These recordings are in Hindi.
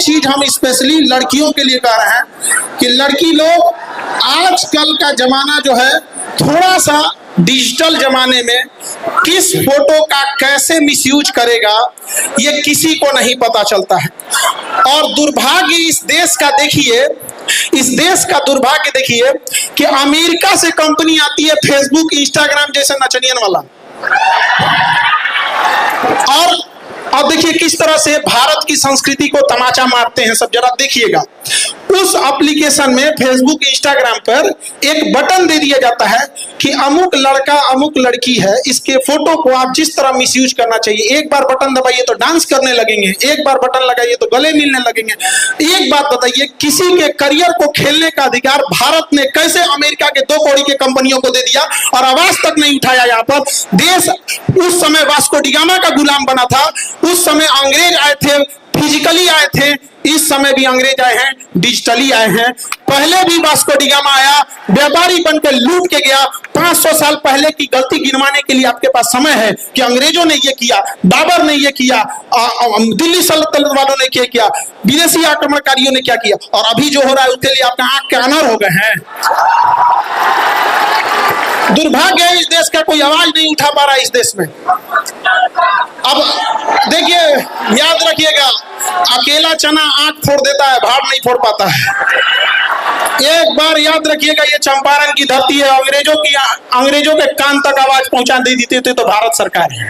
चीज हम स्पेशली लड़कियों के लिए कह रहे हैं कि लड़की लोग, आजकल का जमाना जो है थोड़ा सा डिजिटल जमाने में किस फोटो का कैसे मिसयूज करेगा ये किसी को नहीं पता चलता है। और दुर्भाग्य इस देश का देखिए, इस देश का दुर्भाग्य देखिए कि अमेरिका से कंपनी आती है फेसबुक इंस्टाग्राम जैसे नचनियन वाला, और अब देखिए किस तरह से भारत की संस्कृति को तमाचा मारते हैं सब। जरा देखिएगा, उस एप्लीकेशन में फेसबुक इंस्टाग्राम पर एक बटन दे दिया जाता है कि अमुक लड़का अमुक लड़की है, इसके फोटो को आप जिस तरह मिसयूज करना चाहिए। एक बार बटन दबाइए तो डांस करने लगेंगे, एक बार बटन लगाइए तो गले मिलने लगेंगे। एक बात बताइए, किसी के करियर को खेलने का अधिकार भारत ने कैसे अमेरिका के 2 कौड़ी के कंपनियों को दे दिया और आवाज तक नहीं उठाया। यहाँ पर देश उस समय वास्को डिगामा का गुलाम बना था, उस समय अंग्रेज आए थे, फिजिकली आए थे, इस समय भी अंग्रेज आए हैं, डिजिटली आए हैं। पहले भी वास्को डिगामा आया, व्यापारी बनकर लूट के गया। 500 साल पहले की गलती गिनवाने के लिए आपके पास समय है कि अंग्रेजों ने ये किया, बाबर ने ये किया, दिल्ली सल्तनत वालों ने क्या किया, विदेशी आक्रमणकारियों ने क्या किया, और अभी जो हो रहा है उसके लिए आपका आंख के अनार हो गए हैं। दुर्भाग्य है इस देश का कोई आवाज नहीं उठा पा रहा है इस देश में। अब देखिए, याद रखिएगा, अकेला चना आंख फोड़ देता है, भाड़ नहीं फोड़ पाता है। एक बार याद रखिएगा, ये चंपारण की धरती है, अंग्रेजों के कान तक आवाज पहुंचा दे देते थे तो भारत सरकार है।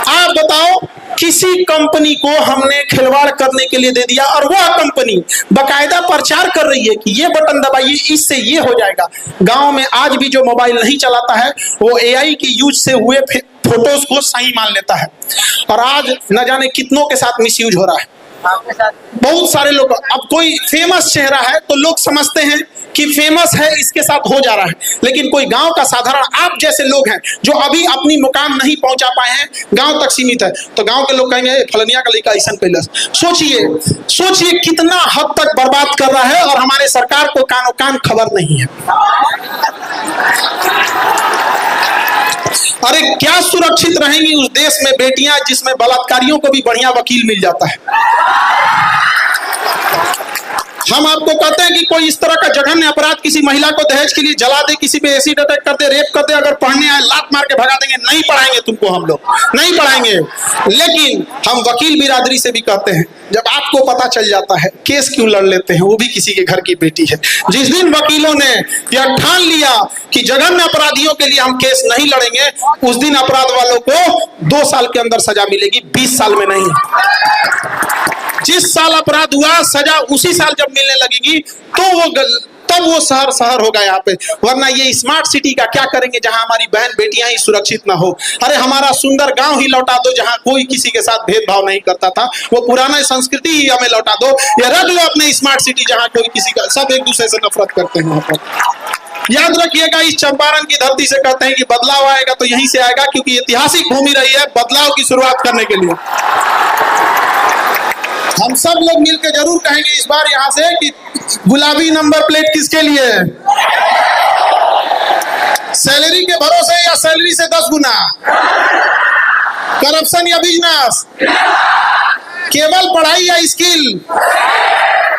आप बताओ, किसी कंपनी को हमने खिलवाड़ करने के लिए दे दिया और वह कंपनी बकायदा प्रचार कर रही है कि ये बटन दबाइए, इससे ये हो जाएगा। गांव में आज भी जो मोबाइल नहीं चलाता है वो एआई की यूज से हुए फोटोज को सही मान लेता है, और आज न जाने कितनों के साथ मिसयूज हो रहा है। बहुत सारे लोग, अब कोई फेमस चेहरा है तो लोग समझते हैं कि फेमस है इसके साथ हो जा रहा है, लेकिन कोई गांव का साधारण आप जैसे लोग हैं जो अभी अपनी मुकाम नहीं पहुंचा पाए हैं, गांव तक सीमित है, तो गांव के लोग कहेंगे फलनिया का लड़का ऐसा कैलस। सोचिए कितना हद तक बर्बाद कर रहा है, और हमारे सरकार को कानो कान खबर नहीं है। अरे क्या सुरक्षित रहेंगी उस देश में बेटियां जिसमें बलात्कारियों को भी बढ़िया वकील मिल जाता है। हम आपको कहते हैं कि कोई इस तरह का जघन्य अपराध किसी महिला को दहेज के लिए जला दे, किसी पे एसिड अटैक कर दे, रेप कर दे, अगर पढ़ने आए लात मार के भगा देंगे, नहीं पढ़ाएंगे तुमको, हम लोग नहीं पढ़ाएंगे। लेकिन हम वकील बिरादरी से भी कहते हैं, जब आपको पता चल जाता है केस क्यों लड़ लेते हैं, वो भी किसी के घर की बेटी है। जिस दिन वकीलों ने यह ठान लिया कि जघन्य अपराधियों के लिए हम केस नहीं लड़ेंगे, उस दिन अपराध वालों को 2 साल के अंदर सजा मिलेगी, 20 साल में नहीं। जिस साल अपराध हुआ सजा उसी साल जब मिलने लगेगी तो तब वो शहर होगा यहाँ पे। वरना ये स्मार्ट सिटी का क्या करेंगे जहां हमारी बहन बेटियां ही सुरक्षित ना हो। अरे हमारा सुंदर गांव ही लौटा दो जहां कोई किसी के साथ भेदभाव नहीं करता था, वो पुराना संस्कृति ही हमें लौटा दो, या रख लो अपने स्मार्ट सिटी जहां कोई किसी का, सब एक दूसरे से नफरत करते हैं। वहां पर याद रखिएगा, इस चंपारण की धरती से कहते हैं कि बदलाव आएगा तो यहीं से आएगा, क्योंकि ऐतिहासिक भूमि रही है बदलाव की शुरुआत करने के लिए। हम सब लोग मिलकर जरूर कहेंगे इस बार यहां से कि गुलाबी नंबर प्लेट किसके लिए है? सैलरी के भरोसे या सैलरी से 10 गुना? करप्शन या बिजनेस? केवल पढ़ाई या स्किल?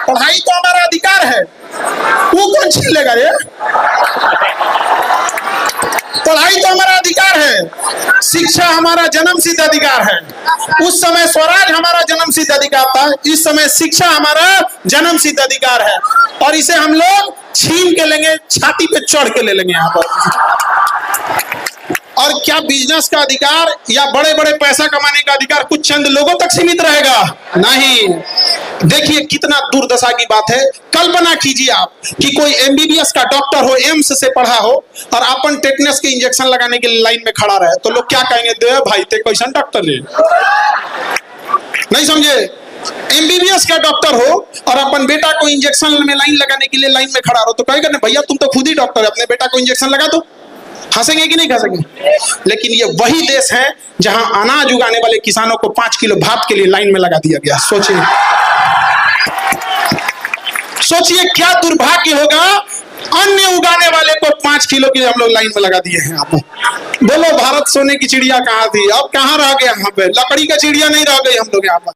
पढ़ाई तो हमारा अधिकार है, वो कौन छीन लेगा रे? पढ़ाई तो हमारा अधिकार है, शिक्षा हमारा जन्मसिद्ध अधिकार है। उस समय स्वराज हमारा जन्मसिद्ध अधिकार था, इस समय शिक्षा हमारा जन्मसिद्ध अधिकार है, और इसे हम लोग छीन के लेंगे, छाती पे चढ़ के ले लेंगे यहाँ पर। और क्या बिजनेस का अधिकार या बड़े बड़े पैसा कमाने का अधिकार कुछ चंद लोगों तक सीमित रहेगा? नहीं। देखिए कितना दुर्दशा की बात है। कल्पना कीजिए आप कि कोई एमबीबीएस का डॉक्टर हो, एम्स से पढ़ा हो, और अपन टेटनस के इंजेक्शन लगाने के लिए लाइन में खड़ा रहे, तो लोग क्या कहेंगे? दे भाई ते कैसा डॉक्टर रे? नहीं समझे? एमबीबीएस का डॉक्टर हो और अपन बेटा को इंजेक्शन में लाइन लगाने के लिए लाइन में खड़ा हो, तो कहेगा नहीं भैया तुम तो खुद ही डॉक्टर है, अपने बेटा को इंजेक्शन लगा दो। हंसेंगे कि नहीं हंसेंगे? लेकिन ये वही देश है जहां अनाज उगाने वाले किसानों को 5 किलो भात के लिए लाइन में लगा दिया गया। सोचिए क्या दुर्भाग्य होगा। अन्न उगाने वाले को 5 किलो के हम लोग लाइन में लगा दिए हैं। आप बोलो भारत सोने की चिड़िया कहाँ थी? अब कहाँ रह गया? यहाँ पे लकड़ी का चिड़िया नहीं रह गई हम लोग यहाँ पर।